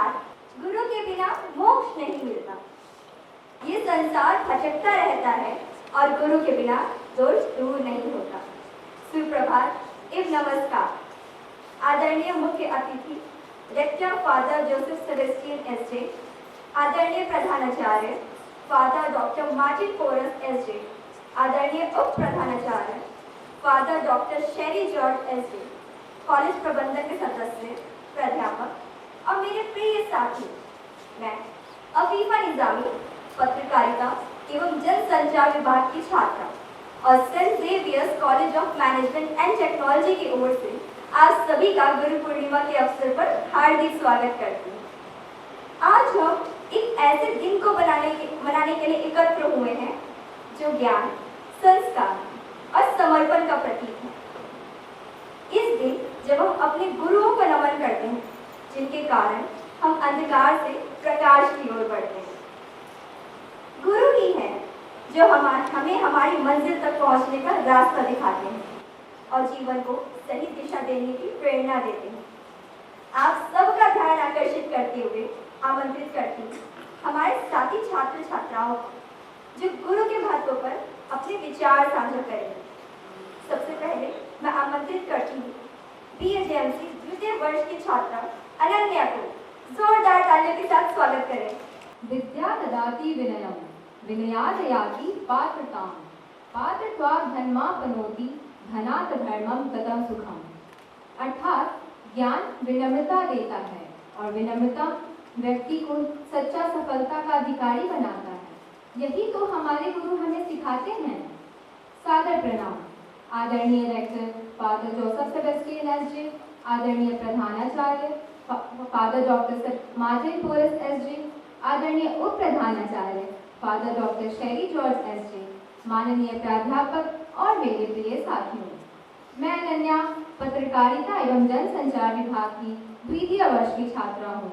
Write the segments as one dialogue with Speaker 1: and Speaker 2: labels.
Speaker 1: अर्थात गुरु के बिना मोक्ष नहीं मिलता। ये संसार भटकता रहता है और गुरु के बिना दोष दूर नहीं होता। सुप्रभात एवं नमस्कार। आदरणीय मुख्य अतिथि rector father Joseph Sebastian SJ, आदरणीय प्रधानाचार्य father doctor Martin Porus SJ, आदरणीय उप प्रधानाचार्य father doctor Sherry George SJ, college प्रबंधन के सदस्य, प्राध्यापक और मेरे प्रिय साथी, मैं अफीफा निजामी पत्रकारिता एवं जनसंचार विभाग की छात्रा और saint Xavier's college of management and technology की ओर से आप सभी का गुरु पूर्णिमा के अवसर पर हार्दिक स्वागत करती हूँ। आज हम एक ऐसे दिन को मनाने के लिए एकत्र हुए हैं जो ज्ञान, संस्कार और समर्पण का प्रतीक है। इस दिन जब हम अपने गुरुओं को नमन करते हैं, जिनके कारण हम अंधकार से प्रकाश की ओर बढ़ते हैं। गुरु ही है जो हमें हमारी मंजिल तक पहुंचने का रास्ता दिखाते हैं और जीवन को सही दिशा देने की प्रेरणा देते हैं। आप सबका ध्यान आकर्षित करते हुए आमंत्रित करती हूँ हमारे साथी छात्र छात्राओं को, जो गुरु के महत्व पर अपने विचार साझा करेंगे। सबसे पहले मैं आमंत्रित करती हूँ BAJMC द्वितीय वर्ष की छात्रा अनन्या को। जोरदार तालियों के साथ स्वागत करें।
Speaker 2: विद्या ददाति विनयम विनयात् याति पात्रताम पात्रत्वात् धनमापनोति धनात् धर्मम ततः सुखम। अर्थात ज्ञान विनम्रता देता है और विनम्रता व्यक्ति को सच्चा सफलता का अधिकारी बनाता है। यही तो हमारे गुरु हमें सिखाते हैं। सादर प्रणाम आदरणीय rector father Joseph Sebastian SJ, आदरणीय प्रधानाचार्य father doctor Martin Porus SJ, आदरणीय उप प्रधानाचार्य father doctor Sherry George SJ, माननीय प्राध्यापक और मेरे प्रिय साथियों, मैं अनन्या पत्रकारिता एवं जनसंचार विभाग की द्वितीय वर्ष की छात्रा हूँ।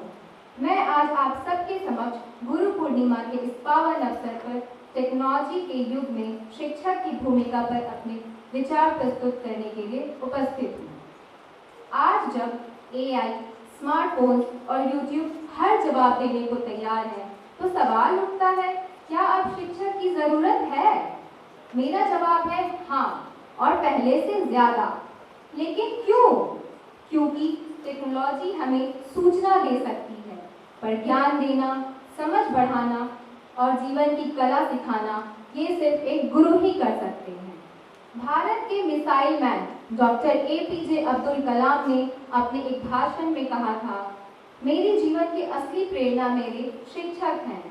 Speaker 2: मैं आज आप सबके समक्ष गुरु पूर्णिमा के इस पावन अवसर पर टेक्नोलॉजी के युग में शिक्षक की भूमिका पर अपने विचार प्रस्तुत करने के लिए उपस्थित हूँ। आज जब AI, स्मार्टफोन और YouTube हर जवाब देने को तैयार है, तो सवाल उठता है, क्या अब शिक्षक की जरूरत है? मेरा जवाब है हाँ, और पहले से ज्यादा। लेकिन क्यों? क्योंकि टेक्नोलॉजी हमें सूचना दे सकती है, पर ज्ञान देना, समझ बढ़ाना और जीवन की कला सिखाना ये सिर्फ एक गुरु ही कर सकते हैं। भारत के missile man doctor APJ Abdul Kalam ने अपने एक भाषण में कहा था, मेरे जीवन की असली प्रेरणा मेरे शिक्षक हैं,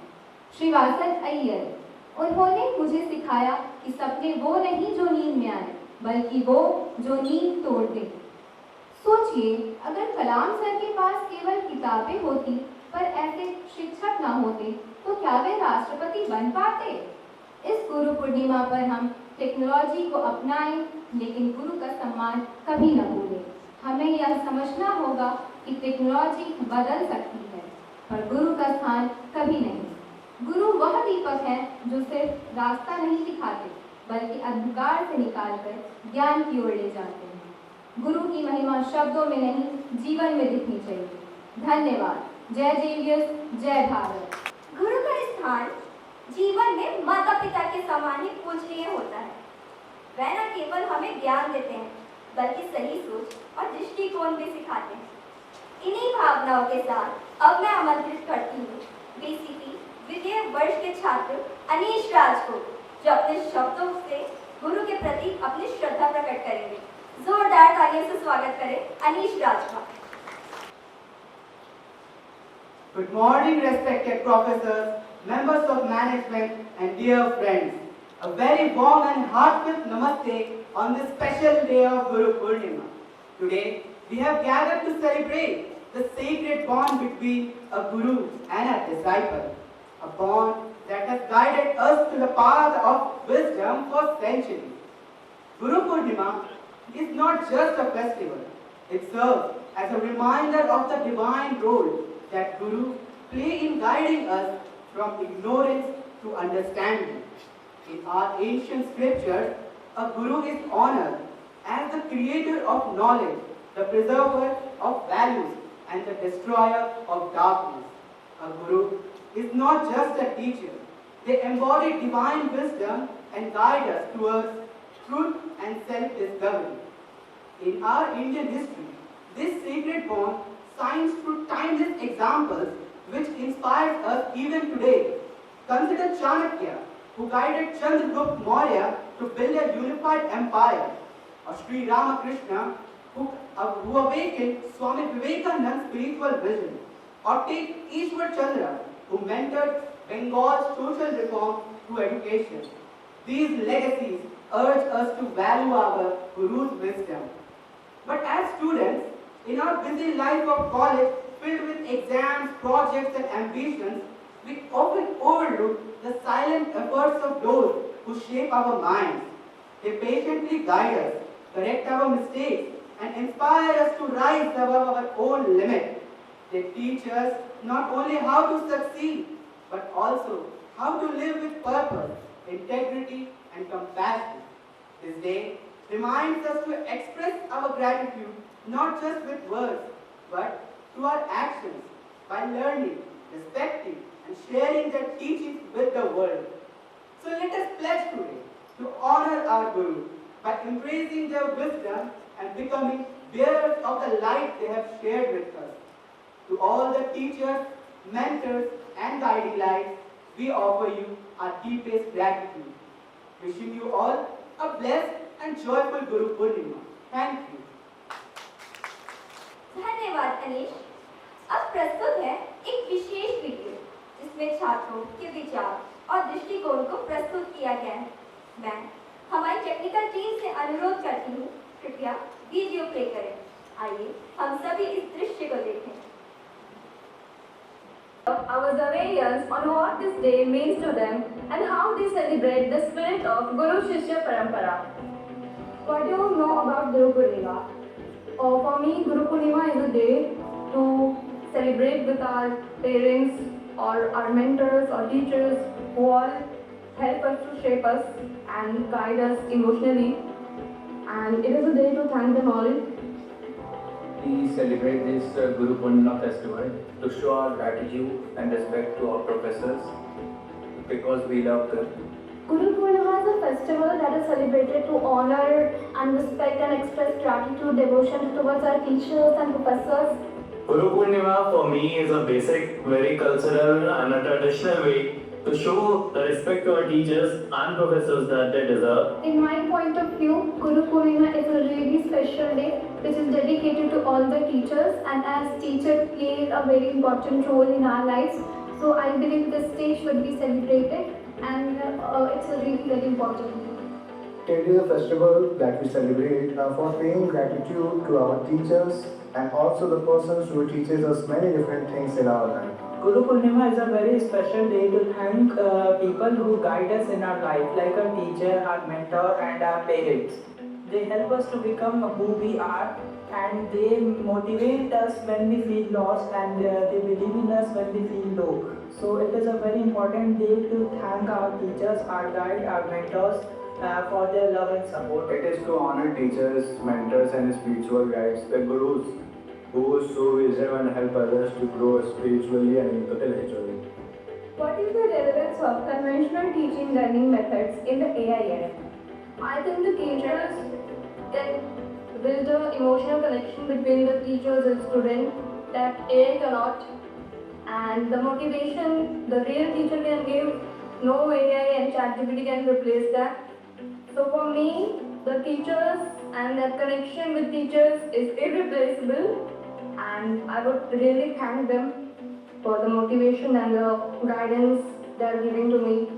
Speaker 2: श्रीवासन अय्यर। उन्होंने मुझे सिखाया कि सपने वो नहीं जो नींद में आए, बल्कि वो जो नींद तोड़ दे। सोचिए, अगर कलाम सर के पास केवल किताबें होती पर ऐसे शिक्षक ना होते, तो क्या वे राष्ट्रपति बन पाते? इस गुरु पूर्णिमा पर हम टेक्नोलॉजी को अपनाएं, लेकिन गुरु का सम्मान कभी न भूलें। हमें यह समझना होगा कि टेक्नोलॉजी बदल सकती है, पर गुरु का स्थान कभी नहीं। गुरु वह दीपक है जो सिर्फ रास्ता नहीं दिखाते, बल्कि अंधकार से निकालकर ज्ञान की ओर ले जाते हैं। गुरु की महिमा शब्दों में नहीं, जीवन में दिखनी चाहिए। धन्यवाद। जय जेवियर्स, जय भारत।
Speaker 1: गुरु का स्थान जीवन में माता पिता के समान ही पूजनीय होता है। वह न केवल हमें ज्ञान देते हैं, बल्कि सही सोच और दृष्टिकोण भी सिखाते हैं। इन्हीं भावनाओं के साथ अब मैं आमंत्रित करती हूँ BCP द्वितीय वर्ष के छात्र अनीश राज को, जो अपने शब्दों से गुरु के प्रति अपनी श्रद्धा प्रकट करेंगे। जोरदार तालियों से स्वागत करें अनीश राज का।
Speaker 3: Good morning, respected professors, members of management, and dear friends. A very warm and heartfelt namaste on this special day of Guru Purnima. Today, we have gathered to celebrate the sacred bond between a guru and a disciple, a bond that has guided us to the path of wisdom for centuries. Guru Purnima is not just a festival. It serves as a reminder of the divine role that Guru play in guiding us from ignorance to understanding. In our ancient scriptures, a Guru is honored as the creator of knowledge, the preserver of values, and the destroyer of darkness. A guru is not just a teacher. They embody divine wisdom and guide us towards truth and self-discovery. In our Indian history, this sacred bond shines through timeless examples which inspires us even today. Consider Chanakya, who guided Chandragupta Maurya to build a unified empire, or Sri Ramakrishna, who awakened Swami Vivekananda's spiritual vision, or take Ishwar Chandra, who mentored Bengal's social reform through education. These legacies urge us to value our Guru's wisdom. But as students, in our busy life of college filled with exams, projects and ambitions, we often overlook the silent efforts of those who shape our minds. They patiently guide us, correct our mistakes, and inspire us to rise above our own limit. They teach us not only how to succeed, but also how to live with purpose, integrity, and compassion. This day reminds us to express our gratitude not just with words, but through our actions, by learning, respecting, and sharing their teachings with the world. So let us pledge today to honor our Guru by embracing their wisdom and becoming bearers of the light they have shared with us. To all the teachers, mentors, and guiding lights, we offer you our deepest gratitude. Wishing you all a blessed and joyful Guru Purnima. Thank you.
Speaker 1: धन्यवाद अनीश। अब प्रस्तुत है एक विशेष video जिसमें छात्रों के विचार और दृष्टिकोण को प्रस्तुत किया गया है। मैं हमारी टेक्निकल टीम से अनुरोध करती हूँ, कृपया वीडियो प्ले करें। आइए हम सभी इस दृश्य को देखें।
Speaker 2: Our surveillance on what this day means to them and how they celebrate the spirit of Guru Shishya Parampara. What do you know about Guru Purnima? For me, Guru Purnima is a day to celebrate with our parents or our mentors or teachers who all help us to shape us and guide us emotionally. And it is a day to thank them all.
Speaker 4: We celebrate this Guru Purnima festival to show our gratitude and respect to our professors because we love them.
Speaker 5: Guru Purnima is a festival that is celebrated to honor and respect and express gratitude, devotion towards our teachers and professors.
Speaker 6: Guru Purnima for me is a basic, very cultural and a traditional way to show the respect to our teachers and professors that they deserve.
Speaker 5: In my point of view, Guru Purnima is a really special day which is dedicated to all the teachers, and as teachers play a very important role in our lives. So I believe this day should be celebrated, and it's a really very important day.
Speaker 7: It is a festival that we celebrate for paying gratitude to our teachers and also the persons who teaches us many different things in our life.
Speaker 8: Guru Purnima is a very special day to thank people who guide us in our life, like our teacher, our mentor, and our parents. They help us to become who we are, and they motivate us when we feel lost, and they believe in us when we feel low. So it is a very important day to thank our teachers, our guide, our mentors for their love and support.
Speaker 4: It is to honor teachers, mentors, and spiritual guides, the Gurus, who show wisdom and help others to grow spiritually and intellectually.
Speaker 2: What is the relevance of conventional teaching learning methods in the AI era? I think the teachers can build an emotional connection between the teachers and students that AI cannot. And the motivation the real teacher can give, no AI and ChatGPT can replace that. So for me, the teachers and that connection with teachers is irreplaceable, and I would really thank them for the motivation and the guidance they are giving to me.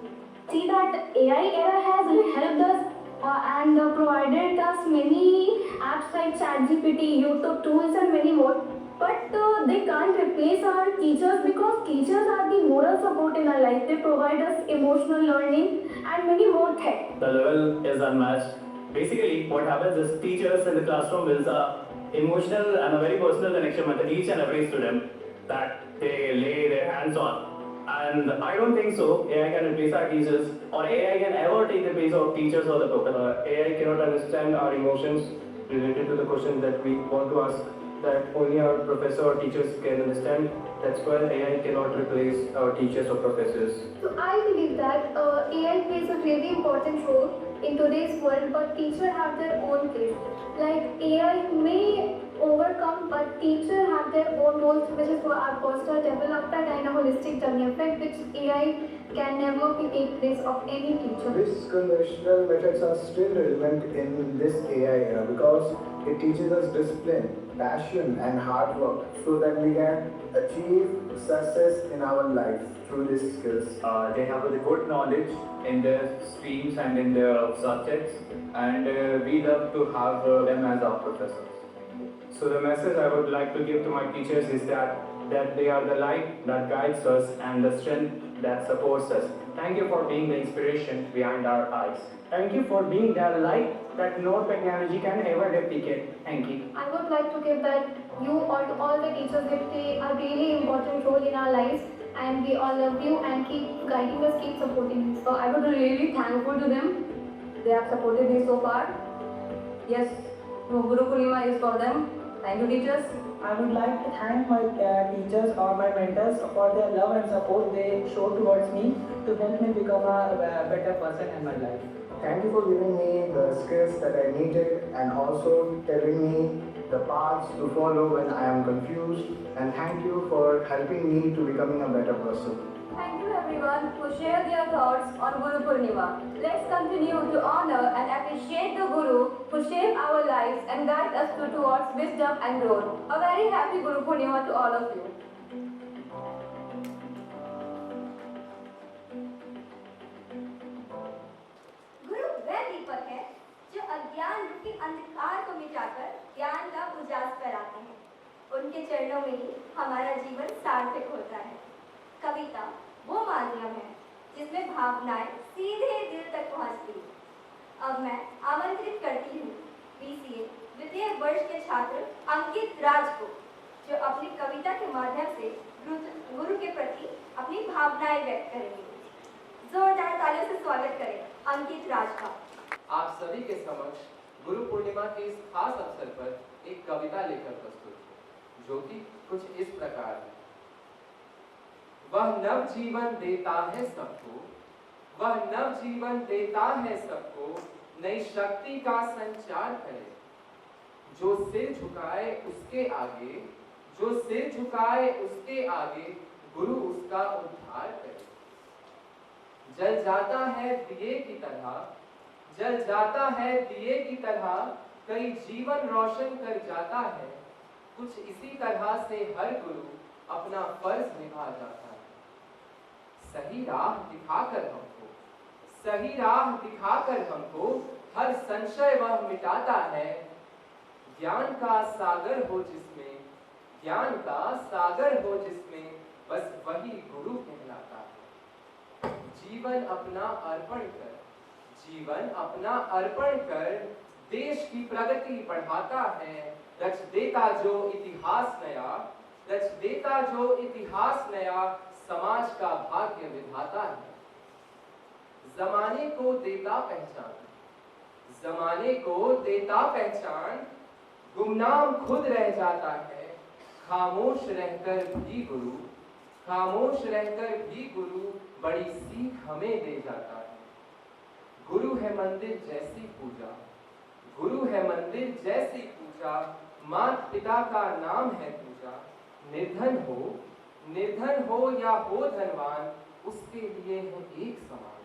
Speaker 5: See that AI era has really helped us and provided us many apps like ChatGPT, YouTube tools and many more. But they can't replace our teachers because teachers are the moral support in our life. They provide us emotional learning and many more things.
Speaker 6: The level is unmatched. Basically, what happens is teachers in the classroom builds a emotional and a very personal connection with each and every student that they lay their hands on. And I don't think so AI can replace our teachers, or AI can ever take the place of teachers or the professor.
Speaker 4: AI cannot understand our emotions related to the questions that we want to ask
Speaker 6: that only our professor or teachers can understand. That's why AI cannot replace our teachers or professors.
Speaker 5: So I believe that AI plays a really important role in today's world, but teachers have their own place. Like AI may overcome, but teachers have their own roles, which is for our personal development and a holistic development, which AI can never be take place of any teacher.
Speaker 7: These conventional methods are still relevant in this AI era because it teaches us discipline, passion, and hard work so that we can achieve success in our life through these skills.
Speaker 4: They have a good knowledge in their streams and in their subjects, and we love to have them as our professors.
Speaker 6: So the message I would like to give to my teachers is that they are the light that guides us and the strength that supports us. Thank you for being the inspiration behind our eyes.
Speaker 8: Thank you for being the light that no technology can ever replicate. Thank you.
Speaker 5: I would like to give that you all the teachers they play a really important role in our lives, and we all love you and keep guiding us, keep supporting us.
Speaker 2: So I would be really thankful to them. They have supported me so far. Yes, Guru Purnima is for them. Thank you, teachers.
Speaker 8: I would like to thank my teachers or my mentors for their love and support they show towards me to help me become a better person in my life.
Speaker 7: Thank you for giving me the skills that I needed and also telling me the paths to follow when I am confused. And thank you for helping me to becoming a better person.
Speaker 2: Thank you everyone who shared their thoughts on Guru Purnima. Let's continue to honor and appreciate the Guru who shaped our lives and guide us towards wisdom and growth. A very happy Guru Purnima to all of you.
Speaker 1: गुरु वह दीपक है जो अज्ञान रूपी अंधकार को मिटाकर ज्ञान का उजास फैलाते हैं। उनके चरणों में ही हमारा जीवन सार्थक होता है। कविता वो माध्यम है जिसमें भावनाएं सीधे दिल तक पहुंचती हैं। अब मैं आमंत्रित करती हूँ BCA द्वितीय वर्ष के छात्र अंकित राज को, जो अपनी कविता के माध्यम से गुरु के प्रति अपनी भावनाएं व्यक्त करेंगे। जोरदार तालियों से स्वागत करें अंकित राज का।
Speaker 9: आप सभी के समक्ष गुरु पूर्णिमा के इस खास अवसर पर एक कविता लेकर प्रस्तुत हूँ, जो कि कुछ इस प्रकार है। वह नव जीवन देता है सबको, वह नव जीवन देता है सबको, नई शक्ति का संचार करे। जो सिर झुकाए उसके आगे, जो सिर झुकाए उसके आगे, गुरु उसका उद्धार करे। जल जाता है दिए की तरह, जल जाता है दिए की तरह, कई जीवन रोशन कर जाता है। कुछ इसी तरह से हर गुरु अपना फर्ज निभा जाता है। सही राह दिखाकर हमको, सही राह दिखाकर हमको, हर संशय वह मिटाता है। ज्ञान का सागर हो जिसमें, ज्ञान का सागर हो जिसमें, बस वही गुरु कहलाता है। जीवन अपना अर्पण कर, जीवन अपना अर्पण कर, देश की प्रगति बढ़ाता है। रच देता जो इतिहास नया, रच देता जो इतिहास नया, समाज का भाग्य विधाता है। जमाने को देता पहचान, जमाने को देता पहचान, गुमनाम खुद रह जाता है। खामोश रहकर भी गुरु, खामोश रहकर भी गुरु बड़ी सीख हमें दे जाता है। गुरु है मंदिर जैसी पूजा, गुरु है मंदिर जैसी पूजा, माता पिता का नाम है पूजा। निर्धन हो या हो धनवान, उसके लिए है एक समान।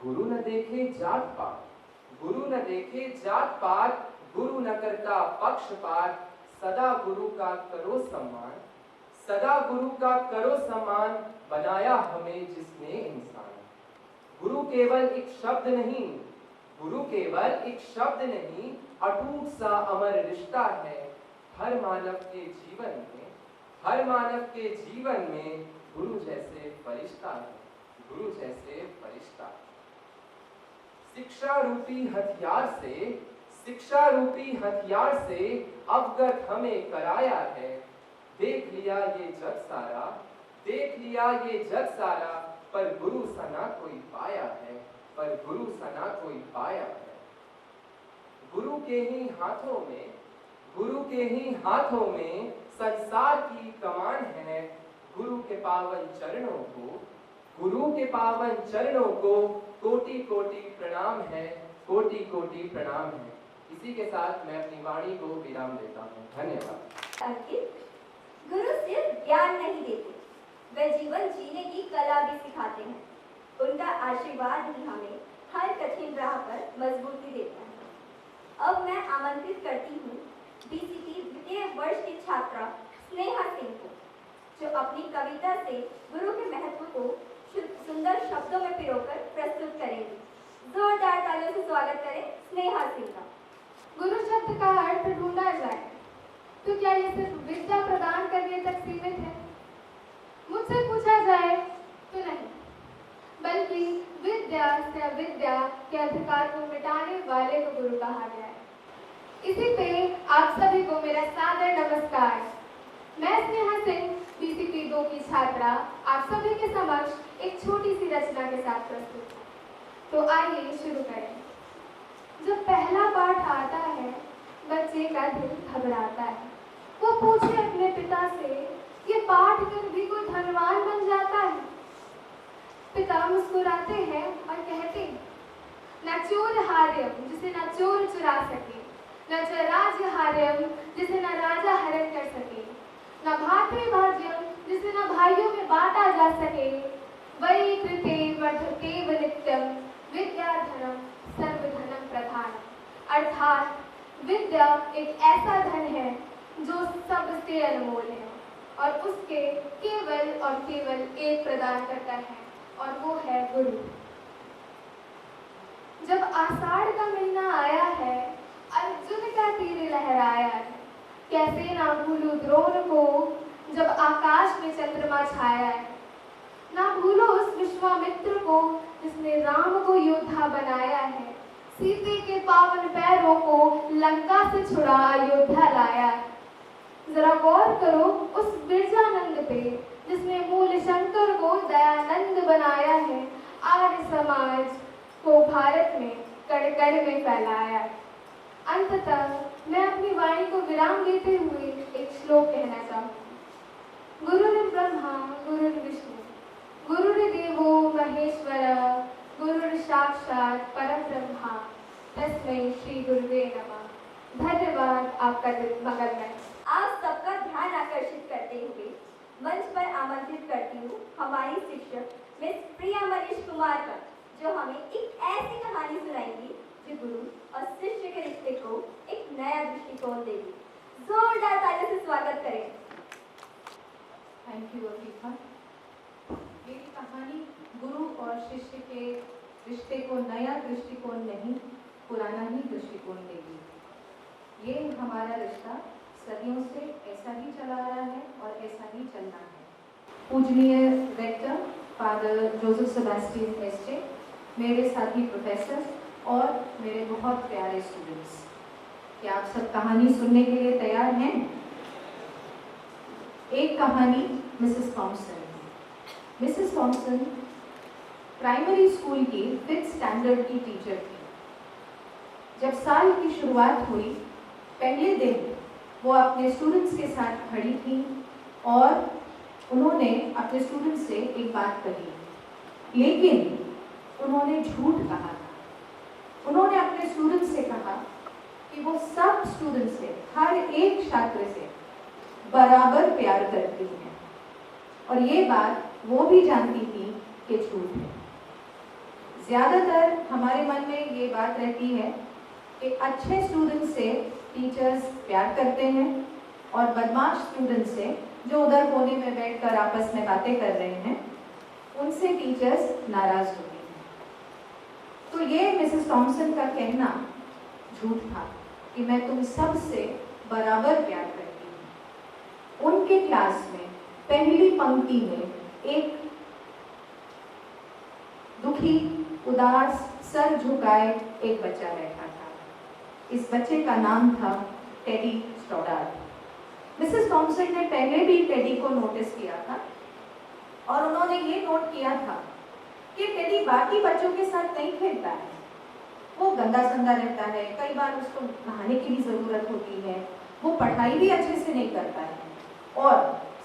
Speaker 9: गुरु न देखे जात पात, गुरु न देखे जात पात, गुरु न करता पक्षपात, सदा गुरु का करो सम्मान, सदा गुरु का करो सम्मान, बनाया हमें जिसने इंसान। गुरु केवल एक शब्द नहीं, गुरु केवल एक शब्द नहीं, अटूट सा अमर रिश्ता है। हर मानव के जीवन में, हर मानव के जीवन में गुरु जैसे फरिश्ता है, गुरु जैसे फरिश्ता। शिक्षा रूपी हथियार से, शिक्षा रूपी हथियार से अवगत हमें कराया है। देख लिया ये जग सारा, देख लिया ये जग सारा, पर गुरु सना कोई पाया है, पर गुरु सना कोई पाया है। गुरु के ही हाथों में, गुरु के ही हाथों में संसार की कमान है। गुरु के पावन चरणों को कोटि कोटि प्रणाम है, कोटि कोटि प्रणाम है। इसी के साथ मैं अपनी वाणी को विराम देता हूँ। धन्यवाद।
Speaker 1: अंकित, गुरु सिर्फ ज्ञान नहीं देते, वे जीवन जीने की कला भी सिखाते हैं। उनका आशीर्वाद ही हमें हर कठिन राह पर मजबूती देता है। अब मैं आमंत्रित करती हूँ बीसीटी द्वितीय वर्ष की छात्रा स्नेहा सिंह को, जो अपनी कविता से गुरु के महत्व को सुंदर शब्दों में पिरोकर प्रस्तुत करेंगी। जोरदार तालियों से स्वागत करें स्नेहा सिंह का।
Speaker 2: गुरु शब्द का अर्थ ढूंढा जाए तो क्या ये सिर्फ विद्या प्रदान करने तक सीमित है? मुझसे पूछा जाए तो नहीं, बल्कि विद्या से अविद्या के अधिकार को मिटाने वाले को गुरु कहा गया है। इसी पे आप सभी को मेरा सादर नमस्कार। मैं स्नेहा सिंह बीसीटी 2 की छात्रा आप सभी के समक्ष एक छोटी सी रचना के साथ प्रस्तुत हूँ। तो आइए शुरू करें। जब पहला पाठ आता है, बच्चे का दिल घबराता है। वो पूछे अपने पिता से, ये पाठ कर भी कोई धनवान बन जाता है? पिता मुस्कुराते हैं और कहते हैं, न चोर हार्यम जिसे न चोर चुरा सके, न चराज्य हार्यम जिसे न राजा हरण कर सके, न भातृ भाज्यम जिसे न भाइयों में बांटा जा सके, वही कृते वर्धतेव नित्यम विद्याधनम सर्वधनम प्रधान। अर्थात विद्या एक ऐसा धन है जो सबसे अनमोल है और उसके केवल और केवल एक प्रदान करता है, और वो है गुरु। जब आषाढ़ का महीना आया है, अर्जुन का तीर लहराया है। कैसे ना भूलूं द्रोण को जब आकाश में चंद्रमा छाया है। ना भूलो उस विश्वामित्र को जिसने राम को योद्धा बनाया है। सीते के पावन पैरों को लंका से छुड़ा अयोध्या लाया है। जरा गौर करो उस बिरजानंद पे जिसने मूल शंकर को दयानंद बनाया है। आर्य समाज को भारत में कण कण में फैलाया है। अंततः मैं अपनी वाणी को विराम देते हुए एक श्लोक कहना चाहूँगी। गुरुर्ब्रह्मा गुरुर्विष्णु गुरुर्देवो महेश्वर गुरुर्साक्षात् परब्रह्मा तस्मै श्री गुरुवे नमः। धन्यवाद। आपका दिन मंगलमय।
Speaker 1: आप सबका ध्यान आकर्षित करते हुए मंच पर आमंत्रित करती हूँ हमारी शिक्षक मिस प्रिया मनीष कुमार का, जो हमें एक ऐसी कहानी सुनाएंगी जो गुरु और शिष्य के रिश्ते को एक नया दृष्टिकोण देगी। जोरदार तालियों से स्वागत करें।
Speaker 10: Thank you Afifa. मेरी कहानी गुरु और शिष्य के रिश्ते को नया दृष्टिकोण नहीं, पुराना ही दृष्टिकोण देगी। ये हमारा रिश्ता सदियों से ऐसा ही चला आ रहा है और ऐसा ही चलना है। पूजनीय rector father Joseph Sebastian SJ, मेरे साथी प्रोफेसर और मेरे बहुत प्यारे स्टूडेंट्स, क्या आप सब कहानी सुनने के लिए तैयार हैं? एक कहानी Mrs Thomson. Mrs Thomson primary school की 5th स्टैंडर्ड की टीचर थी। जब साल की शुरुआत हुई, पहले दिन वो अपने स्टूडेंट्स के साथ खड़ी थी और उन्होंने अपने स्टूडेंट्स से एक बात कही, लेकिन उन्होंने झूठ कहा था। उन्होंने अपने स्टूडेंट्स से कहा कि वो सब स्टूडेंट्स से, हर एक छात्र से बराबर प्यार करती हैं, और ये बात वो भी जानती थी कि झूठ है। ज़्यादातर हमारे मन में ये बात रहती है कि अच्छे स्टूडेंट्स से टीचर्स प्यार करते हैं और बदमाश स्टूडेंट्स से, जो उधर कोने में बैठकर आपस में बातें कर रहे हैं, उनसे टीचर्स नाराज होते हैं। तो ये मिसेस थॉमसन का कहना झूठ था कि मैं तुम सब से बराबर प्यार करती हूँ। उनके क्लास में पहली पंक्ति में एक दुखी, उदास, सर झुकाए एक बच्चा बैठा था। इस बच्चे का नाम था टेडी स्टोडार्ड। मिसेस थॉमसन ने पहले भी टेडी को नोटिस किया था और उन्होंने ये नोट किया था कि टेडी बाकी बच्चों के साथ नहीं खेलता है। वो गंदा संदा रहता है, कई बार उसको नहाने की भी ज़रूरत होती है वो पढ़ाई भी अच्छे से नहीं करता है, और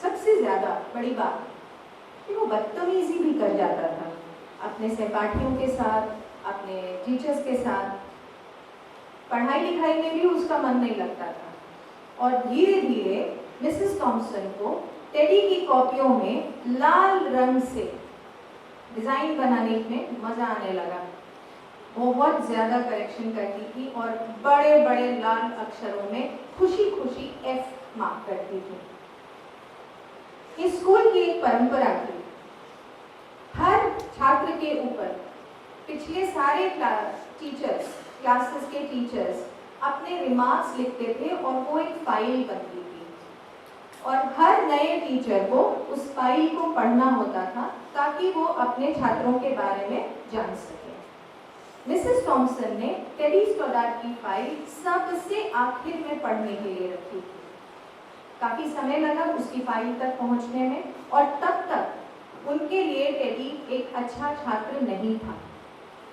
Speaker 10: सबसे ज़्यादा बड़ी बात कि वो बदतमीजी भी कर जाता था अपने सहपाठियों के साथ, अपने टीचर्स के साथ। पढ़ाई लिखाई में भी उसका मन नहीं लगता था। और धीरे धीरे मिसेस थॉम्सन को टेडी की कॉपियों में लाल रंग से डिज़ाइन बनाने में मज़ा आने लगा। बहुत ज़्यादा करेक्शन करती थी और बड़े बड़े लाल अक्षरों में खुशी खुशी F मार्क करती थी। इस स्कूल की एक परंपरा थी, हर छात्र के ऊपर पिछले सारे क्लासेस के टीचर्स अपने रिमार्क्स लिखते थे और वो एक फाइल बनती थी, और हर नए टीचर को उस फाइल को पढ़ना होता था ताकि वो अपने छात्रों के बारे में जान सके। मिसेस थॉम्सन ने टेडी स्टोडार्ट की फाइल सबसे आखिर में पढ़ने के लिए रखी थी। काफी समय लगा उसकी फाइल तक पहुंचने में, और तब तक उनके लिए टेडी एक अच्छा छात्र नहीं था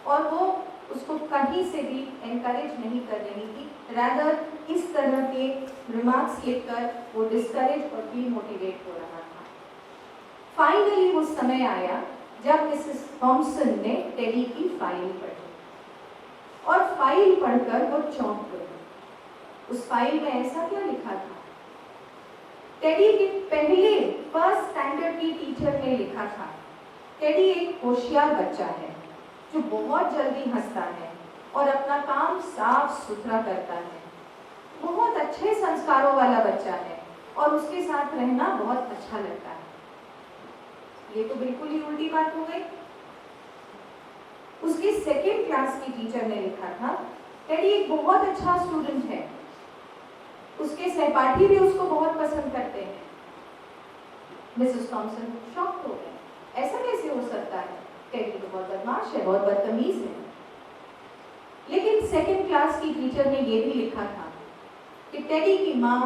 Speaker 10: और वो उसको कहीं से भी एनकरेज नहीं कर रही थी। रैदर इस तरह के रिमार्क्स लिखकर वो डिस्करेज और डीमोटिवेट हो रहा था। फाइनली वो समय आया जब मिसेस थॉम्सन ने टेडी की फाइल पढ़ी, और फाइल पढ़कर वो चौंक गई। उस फाइल में ऐसा क्या लिखा था? टेडी के पहले फर्स्ट स्टैंडर्ड की टीचर ने लिखा था, टेडी एक होशियार बच्चा है जो बहुत जल्दी हंसता है और अपना काम साफ सुथरा करता है, बहुत अच्छे संस्कारों वाला बच्चा है और उसके साथ रहना बहुत अच्छा लगता है। ये तो बिल्कुल ही उल्टी बात हो गई। उसकी सेकेंड क्लास की टीचर ने लिखा था, टेडी एक बहुत अच्छा स्टूडेंट है, उसके सहपाठी भी उसको बहुत पसंद करते हैं। मिसेस थॉम्सन शॉक हो गई, ऐसा कैसे हो सकता है? टेडी तो बहुत बदमाश है, बहुत बदतमीज है। लेकिन सेकेंड क्लास की टीचर ने यह भी लिखा था कि टेडी की माँ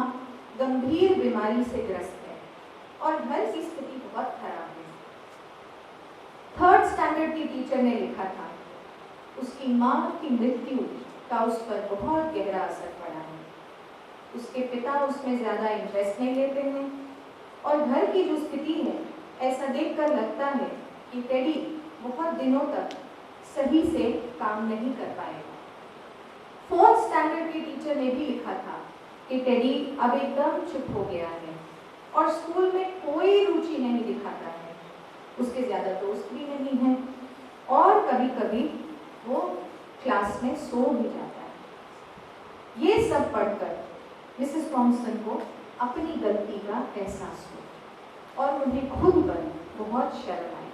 Speaker 10: गंभीर बीमारी से ग्रस्त है और घर की स्थिति बहुत खराब है। थर्ड स्टैंडर्ड की टीचर ने लिखा था, उसकी माँ की मृत्यु का उस पर बहुत गहरा असर पड़ा है, उसके पिता उसमें ज़्यादा इंटरेस्ट नहीं लेते हैं और घर की जो स्थिति है, ऐसा देखकर लगता है कि टेडी बहुत दिनों तक सही से काम नहीं कर पाएगा। फोर्थ स्टैंडर्ड की टीचर ने भी लिखा था कि टेडी अब एकदम चुप हो गया है और स्कूल में कोई रुचि नहीं दिखाता है, उसके ज़्यादा दोस्त भी नहीं हैं और कभी कभी वो क्लास में सो भी जाता है। ये सब पढ़कर मिसेस थॉम्सन को अपनी गलती का एहसास हुआ और उन्हें खुद पर बहुत शर्म आई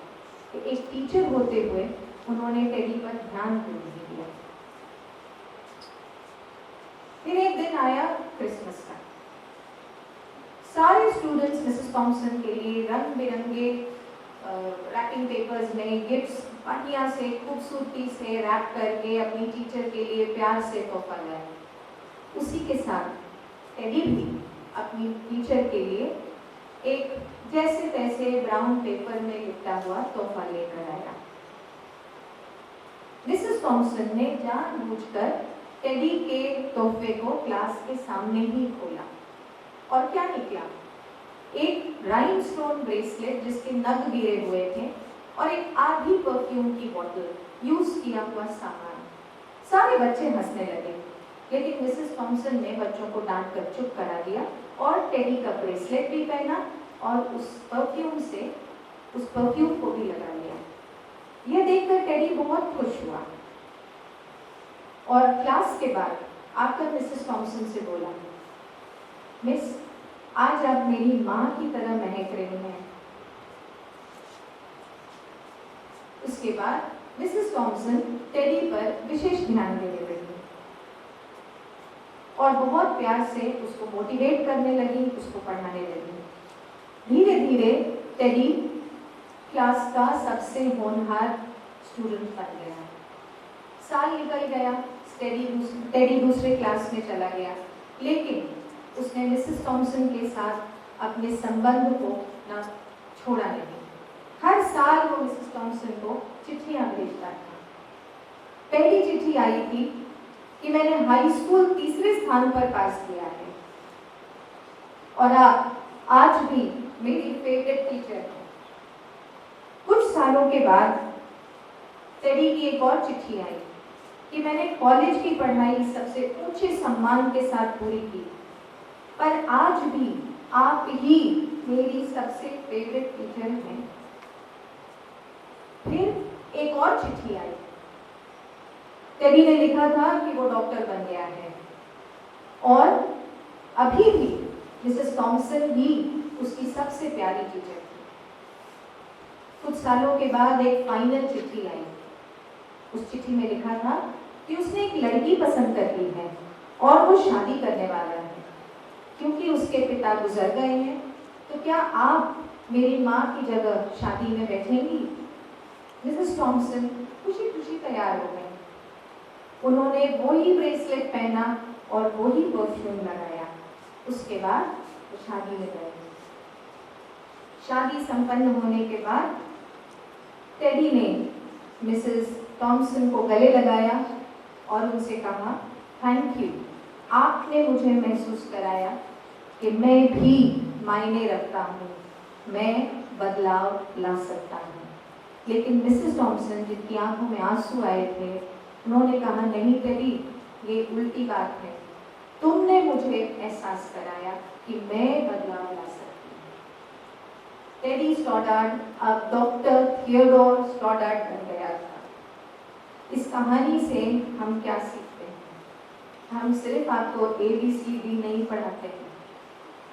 Speaker 10: कि एक टीचर होते हुए उन्होंने टेडी पर ध्यान क्यों नहीं दिया। फिर एक दिन आया क्रिसमस का। सारे स्टूडेंट्स मिसेस थॉम्सन के लिए रंग बिरंगे रैपिंग पेपर्स में गिफ्ट्स बढ़िया से खूबसूरती से रैप करके अपनी टीचर के लिए प्यार से तोहफा लाए। उसी के साथ टेडी भी अपनी टीचर के लिए एक जैसे तैसे ब्राउन पेपर में लिपटा हुआ तोहफा लेकर आया। मिसेस थॉम्सन ने जानबूझकर टेडी के तोहफे को क्लास के सामने ही खोला और क्या निकला? एक राइनस्टोन ब्रेसलेट जिसके नग गिरे हुए थे और एक आधी परफ्यूम की बोतल, यूज किया हुआ सामान। सारे बच्चे हंसने लगे, लेकिन मिसेस थॉम्सन ने बच्चों को डांट कर चुप करा दिया और टेडी का ब्रेसलेट भी पहना और उस परफ्यूम को भी लगा लिया। यह देखकर टेडी बहुत खुश हुआ और क्लास के बाद आकर मिसेस थॉम्सन से बोला, मिस, आज आप मेरी माँ की तरह महक रही हैं। उसके बाद मिसेस थॉम्सन टेडी पर विशेष ध्यान देने लगी और बहुत प्यार से उसको मोटिवेट करने लगी, उसको पढ़ाने लगी। धीरे धीरे टेडी क्लास का सबसे होनहार स्टूडेंट बन गया। साल निकल गया, टेडी दूसरे क्लास में चला गया, लेकिन उसने मिसेस थॉम्सन के साथ अपने संबंध को ना छोड़ा नहीं। हर साल वो मिसेस थॉम्सन को चिट्ठियां भेजता था। पहली चिट्ठी आई थी कि मैंने हाई स्कूल तीसरे स्थान पर पास किया है, और आप आज भी मेरी फेवरेट टीचर हैं। कुछ सालों के बाद टेडी की एक और चिट्ठी आई कि मैंने कॉलेज की पढ़ाई सबसे ऊंचे सम्मान के साथ पूरी की, पर आज भी आप ही मेरी सबसे फेवरेट टीचर हैं। फिर एक और चिट्ठी आई। टेडी ने लिखा था कि वो डॉक्टर बन गया है और अभी भी मिसेस थॉमसन ही उसकी सबसे प्यारी टीचर थी। कुछ सालों के बाद एक फाइनल चिट्ठी आई। उस चिट्ठी में लिखा था कि उसने एक लड़की पसंद कर ली है और वो शादी करने वाला है। क्योंकि उसके पिता गुजर गए हैं, तो क्या आप मेरी माँ की जगह शादी में बैठेंगी? मिसेस थॉमसन खुशी खुशी तैयार हो गई। उन्होंने वही ब्रेसलेट पहना और वही परफ्यूम लगाया। उसके बाद वो शादी में गए। शादी संपन्न होने के बाद टेडी ने मिसेस थॉमसन को गले लगाया और उनसे कहा, थैंक यू, आपने मुझे महसूस कराया कि मैं भी मायने रखता हूँ, मैं बदलाव ला सकता हूँ। लेकिन मिसेस थॉमसन, जिनकी आंखों में आंसू आए थे, उन्होंने कहा, नहीं टेडी, ये उल्टी बात है। तुमने मुझे एहसास कराया कि मैं बदलाव ला सकती हूँ। टेडी स्टॉडार्ड अब डॉक्टर थियोडोर स्टॉडार्ड बन गया था। इस कहानी से हम क्या सीखते हैं? हम सिर्फ आपको ABCD नहीं पढ़ाते हैं,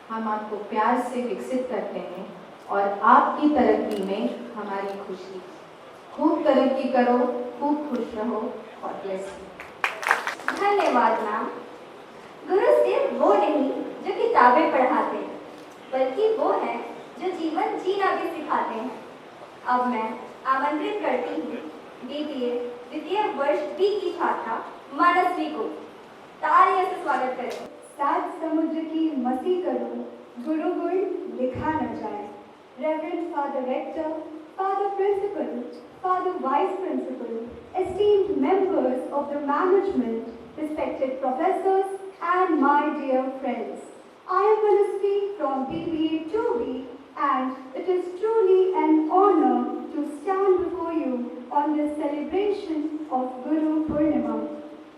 Speaker 10: हम आपको प्यार से विकसित करते हैं और आपकी तरक्की में हमारी खुशी। खूब तरक्की करो, खूब खुश रहो। God bless you.
Speaker 1: धन्यवाद मैम। गुरु सिर्फ वो नहीं जो किताबें पढ़ाते हैं, बल्कि वो है जो जीवन जीना भी सिखाते हैं। अब मैं आमंत्रित करती हूँ BBA द्वितीय वर्ष B की छात्रा मानसवी को। तालियों से स्वागत करें।
Speaker 11: सात समुद्र की मसी करो, गुरु गुण लिखा न जाए। Reverend Father Rector, Father Principal, Father Vice Principal, esteemed members of the management, respected professors, and my dear friends. I am going to speak from BBA 2B, and it is truly an honor to stand before you on this celebration of Guru Purnima.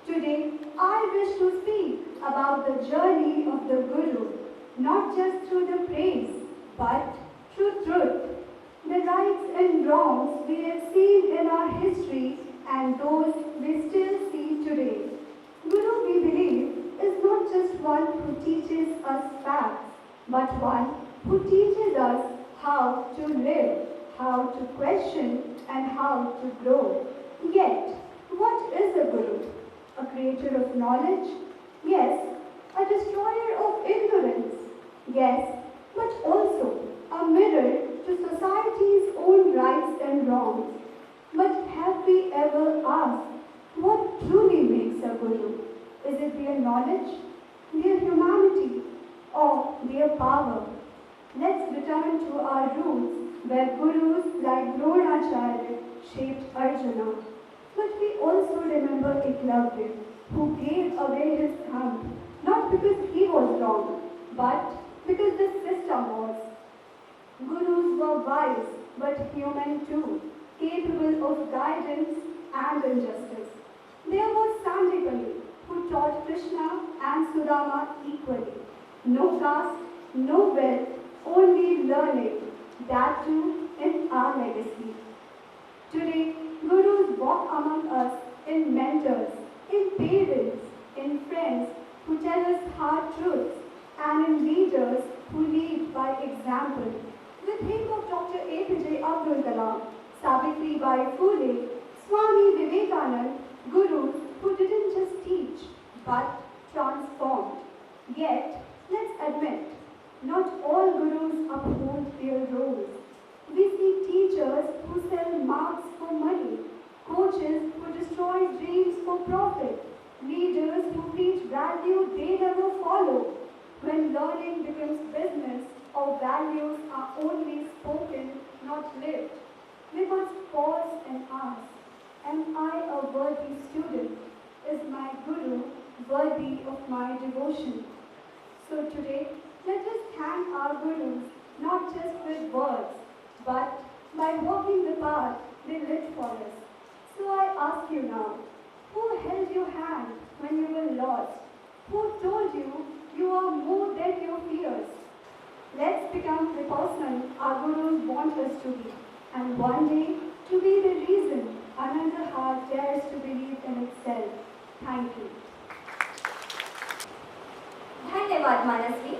Speaker 11: Today, I wish to speak about the journey of the Guru, not just through the praise, but through truth. The rights and wrongs we have seen in our history and those we still see today. Guru, we believe, is not just one who teaches us facts, but one who teaches us how to live, how to question, and how to grow. Yet, what is a Guru? A creator of knowledge? Yes. A destroyer of ignorance? Yes. But also a mirror to society's own rights and wrongs. But have we ever asked what truly makes a Guru? Is it their knowledge, their humanity, or their power? Let's return to our roots, where Gurus like Dronacharya shaped Arjuna. But we also remember Eklavya, who gave away his thumb, not because he was wrong, but because the system was. Gurus were wise, but human too, capable of guidance and injustice. There was Sandipali, who taught Krishna and Sudama equally. No caste, no wealth, only learning, that too in our legacy. Today, Gurus walk among us in mentors, in parents, in friends who tell us hard truths, and in leaders who lead by example. We think of Dr. APJ Abdul Kalam, Savitri Bai Phule, Swami Vivekanand, Gurus who didn't just teach, but transformed. Yet, let's admit, not all Gurus uphold their roles. We see teachers who sell marks for money, coaches who destroy dreams for profit, leaders who preach value they never follow. When learning becomes business, or values are only spoken, not lived, we must pause and ask, am I a worthy student? Is my Guru worthy of my devotion? So today, let us thank our gurus not just with words, but by walking the path they lit for us. So I ask you now, who held your hand when you were lost? Who told you you are more than your fears? Let's become the person our gurus want us to be, and one day to be the reason another heart dares to believe in itself. Thank you.
Speaker 1: धन्यवाद मानसी।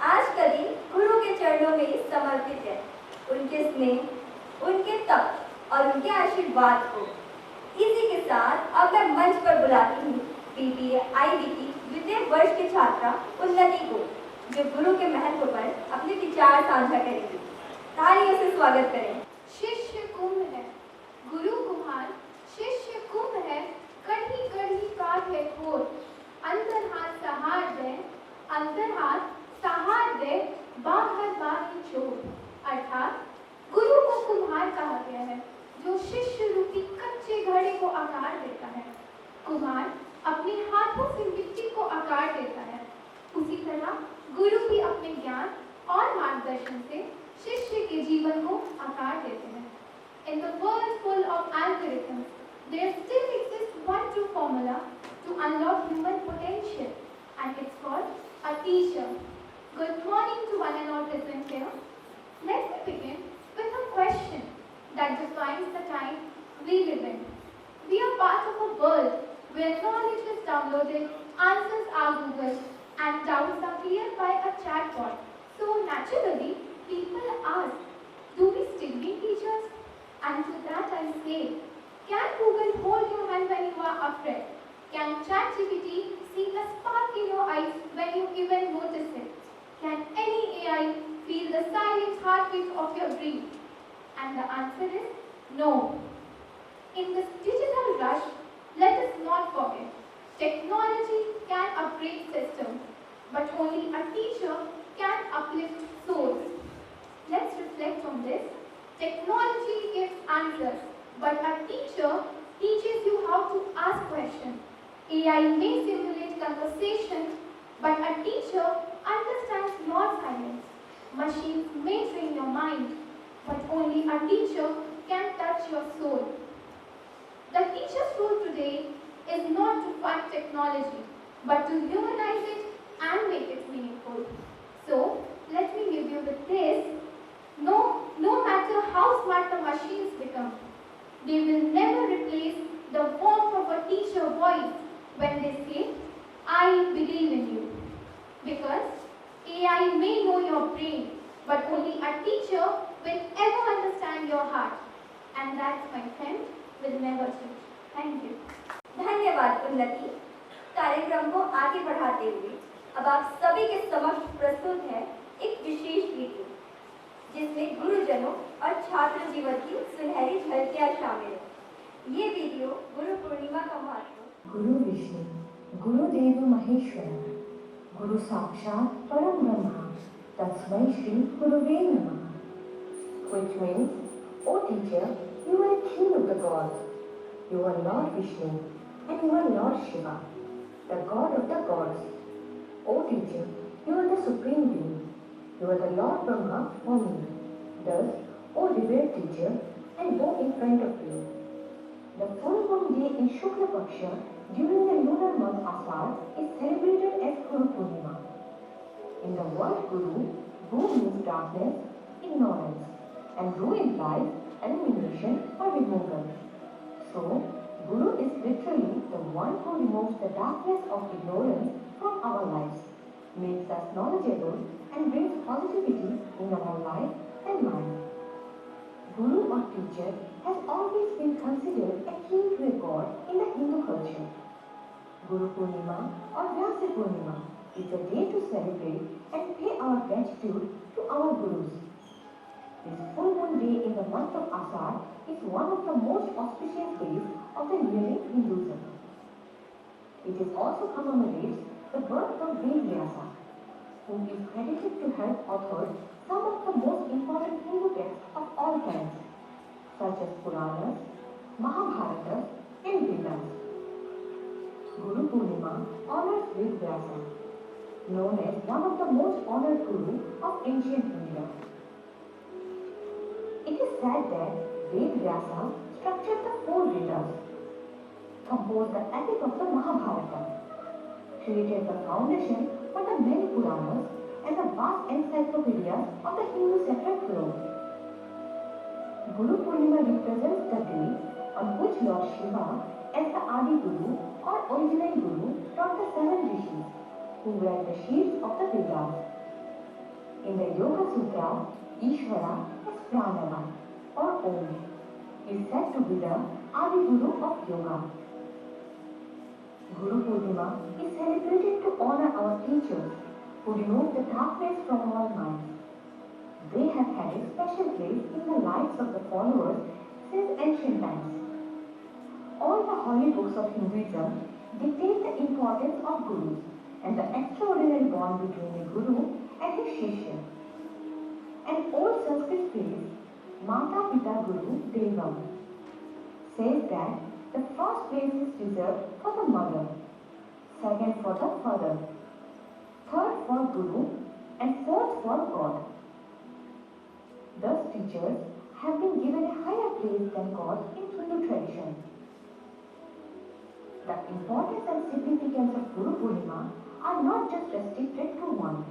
Speaker 1: आज का दिन गुरु के चरणों में समर्पित है। उनके स्नेह, उनके तप और उनके आशीर्वाद को। इसी के साथ अब मैं मंच पर बुलाती हूँ PPIB की द्वितीय वर्ष की छात्रा उन्नति को, जो गुरु के महत्व पर अपने विचार साझा करेंगी। तालियों से स्वागत करें।
Speaker 10: शिष्य कुंभ है, गुरु कुम्हार, शिष्य कुंभ है, कढ़ी कढ़ी काट है खोर, अंतर हाथ सहार दे, अंतर हाथ सहार दे, बाहर बाही चोर। अर्थात गुरु को कुम्हार कहा गया है, जो शिष्य रूपी कच्चे घड़े को आकार देता है। कुम्हार अपने हाथों से मिट्टी को आकार देता है। उसी तरह गुरु भी अपने ज्ञान और मार्गदर्शन से शिष्य के जीवन को आकार देते हैं। In the world full of algorithms, there still exists one true formula to unlock human potential, and it's called a teacher. Good morning to one and all present here. Let me begin with a question that defines the time we live in. We are part of a world where knowledge is downloaded, answers are Googled, and doubts are cleared by a chatbot. So naturally, people ask, do we still need teachers? And to that I say, can Google hold your hand when you are afraid? Can ChatGPT see the spark in your eyes when you even notice it? Can any AI feel the silent heartbeat of your dream? And the answer is no. In this digital rush, let us not forget, technology can upgrade systems, but only a teacher can uplift souls. Let's reflect on this. Technology gives answers, but a teacher teaches you how to ask questions. AI may simulate conversation, but a teacher understands your silence. Machines may train your mind, but only a teacher can touch your soul. The teacher's role today is not to fund technology, but to humanize it and make it meaningful. So, let me leave you with this. No matter how smart the machines become, they will never replace the warmth of a teacher voice when they say, I believe in you. Because AI may know your brain, but only a teacher will ever understand your heart. And that, my friend, will never change. Thank you.
Speaker 1: धन्यवाद उन्नति। कार्यक्रम को आगे बढ़ाते हुए अब आप सभी के समक्ष प्रस्तुत है एक विशेष वीडियो, जिसमें गुरुजनों और छात्र जीवन की सुनहरी झलकियां शामिल है। ये वीडियो गुरु पूर्णिमा का महत्व।
Speaker 12: गुरु विष्णु, गुरुदेव महेश्वर, गुरु साक्षात परम ब्रह्मा, तस्मै श्री गुरुवे नमः. Which means, O teacher, you are king of the gods. You are Lord Vishnu and you are Lord Shiva, the god of the gods. O teacher, you are the supreme being. You are the Lord Brahma for me. Thus, O revered teacher, I go in front of you. The full moon day in Shukla Paksha during the lunar month Asar is celebrated as Guru Purnima. In the word Guru, Gu means darkness, ignorance, and Ru implies elimination or removal. So, Guru is literally the one who removes the darkness of ignorance from our lives, makes us knowledgeable, and brings positivity in our life and mind. Guru or teacher has always been considered akin to a god in the Hindu culture. Guru Purnima or Vyasa Purnima is a day to celebrate and pay our gratitude to our Gurus. This full moon day in the month of Asar is one of the most auspicious days of the year in Hinduism. It is also commemorates the birth of Ved Vyasa, whom is credited to have authored some of the most important Hindu texts of all times, such as Puranas, Mahabharata, and Vedas. Guru Purnima honors Ved Vyasa. known as one of the most honored gurus of ancient India. It is said that Ved Vyasa structured the four Vedas, composed the epic of the Mahabharata, created the foundation for the many Puranas and the vast encyclopedias of the Hindu sacred flow. Guru Purnima represents the day on which Lord Shiva, as the Adi Guru or original Guru, taught the seven rishis who were the sheaves of the Vedas. In the Yoga Sutra, Ishvara as Pranava or Om is said to be the Adi Guru of Yoga. Guru Purnima is celebrated to honor our teachers who remove the darkness from our minds. They have had a special place in the lives of the followers since ancient times. All the holy books of Hinduism dictate the importance of gurus and the extraordinary bond between a guru and his shishya. An old Sanskrit phrase, Mata Pita Guru Devam, says that the first place is reserved for the mother, second for the father, third for Guru, and fourth for God. Thus, teachers have been given a higher place than God in Hindu tradition. The importance and significance of Guru Purnima are not just restricted to one,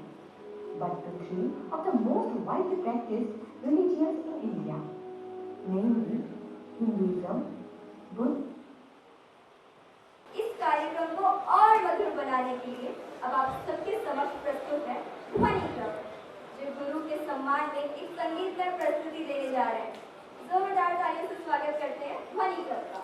Speaker 12: but to three of the most widely practiced religions in India, namely Hinduism, Buddhism.
Speaker 1: इस कार्यक्रम को और मधुर बनाने के लिए अब आप सबके समक्ष प्रस्तुत है ध्वनि क्लब, जो गुरु के सम्मान में एक संगीतमय प्रस्तुति देने जा रहे हैं। जोरदार तालियों से स्वागत करते हैं ध्वनि क्लब का।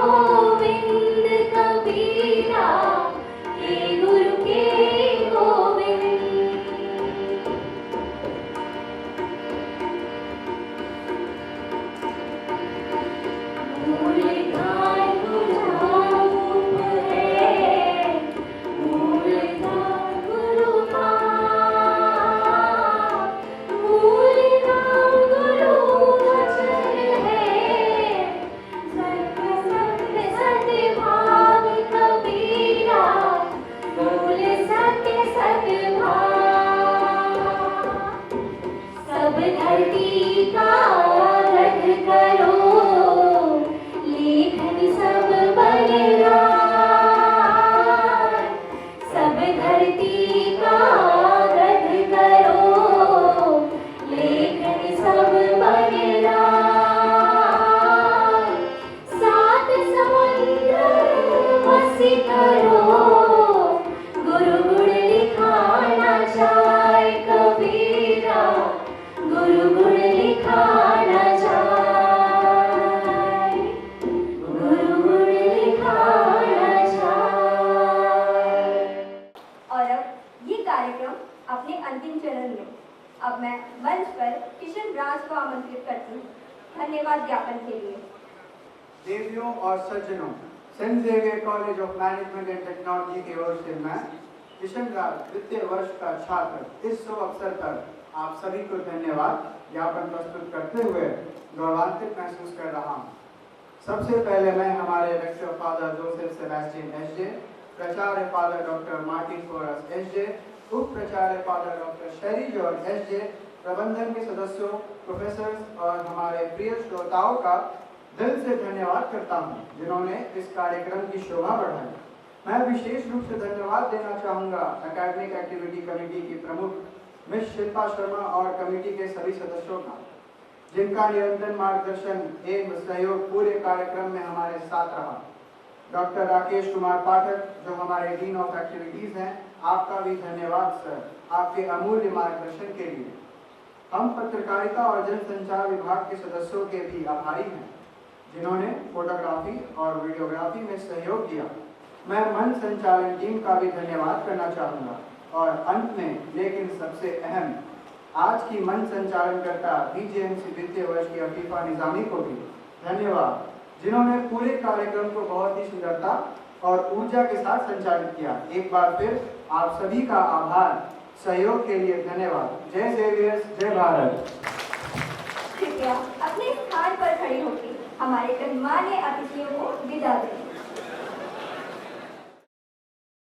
Speaker 5: गोविंद कबीरा, हे गुरु के
Speaker 1: अब मैं मंच पर किशन राज को आमंत्रित करती हूँ धन्यवाद ज्ञापन के लिए।
Speaker 3: देवियों और सज्जनों, saint Xavier college of management and technology की ओर से मैं किशन राज द्वितीय वर्ष का छात्र इस शुभ अवसर पर आप सभी को धन्यवाद ज्ञापन प्रस्तुत करते हुए गौरवान्वित महसूस कर रहा हूँ। सबसे पहले मैं हमारे rector father Joseph Sebastian SJ, प्राचार्य father doctor Martin Koras SJ, उप प्राचार्य father doctor Sherry George SJ, प्रबंधन के सदस्यों, प्रोफेसर्स और हमारे प्रिय श्रोताओं का दिल से धन्यवाद करता हूँ जिन्होंने इस कार्यक्रम की शोभा बढ़ाई। मैं विशेष रूप से धन्यवाद देना चाहूँगा एकेडमिक एक्टिविटी कमेटी की प्रमुख मिस शिल्पा शर्मा और कमेटी के सभी सदस्यों का, जिनका निरंतर मार्गदर्शन एवं सहयोग पूरे कार्यक्रम में हमारे साथ रहा। डॉक्टर राकेश कुमार पाठक जो हमारे डीन ऑफ एक्टिविटीज़ हैं, आपका भी धन्यवाद सर, आपके अमूल्य मार्गदर्शन के लिए। हम पत्रकारिता और जनसंचार विभाग के सदस्यों के भी आभारी हैं जिन्होंने फोटोग्राफी और वीडियोग्राफी में सहयोग दिया। मैं मंच संचालन टीम का भी धन्यवाद करना चाहूँगा और अंत में लेकिन सबसे अहम आज की मंच संचालनकर्ता बीजेएमसी द्वितीय वर्ष की अफीफा निजामी को भी धन्यवाद जिन्होंने पूरे कार्यक्रम को बहुत ही सुंदरता और ऊर्जा के साथ संचालित किया। एक बार फिर आप सभी का आभार, सहयोग के लिए धन्यवाद। जय जेवियर्स, जय भारत।
Speaker 1: कृपया अपने स्थान पर खड़े होकर हमारे गणमान्य अतिथियों को विदा दें।